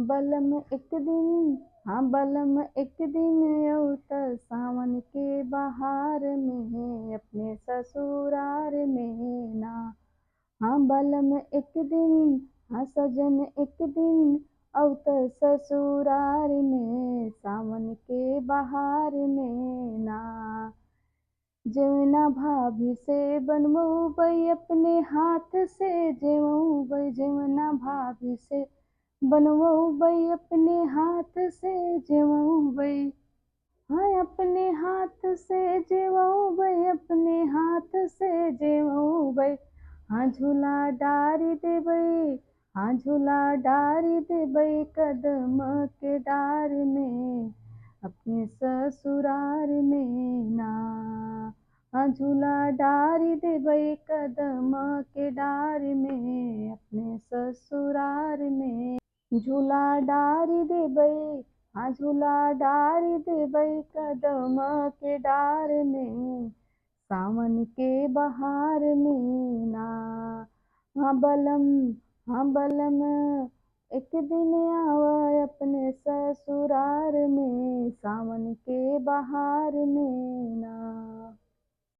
बलम एक दिन, हाँ बलम एक दिन औत सावन के बहार में अपने ससुरार में ना। हाँ बलम एक दिन, हाँ सजन एक दिन औत ससुरार में सावन के बहार में ना। जमुना भाभी से बनवबै अपने हाथ से, जेवबै जमुना भाभी से बनवबै अपने हाथ से, जेवबै हाँ अपने हाथ से जेवबै, अपने हाथ से जेवबै। हाँ झूला डारी देबै, हाँ झूला डारी देबै कदम के डार में अपने ससुरार में ना। हाँ झूला डारी देबै कदम के डार में अपने ससुरार में। झूला डारी देबै, हाँ झूला डारी देबै कदम के डार में सावन के बहार में ना। हाँ बलम, हाँ बलम एक दिन आवा अपने ससुरार में सावन के बहार में ना।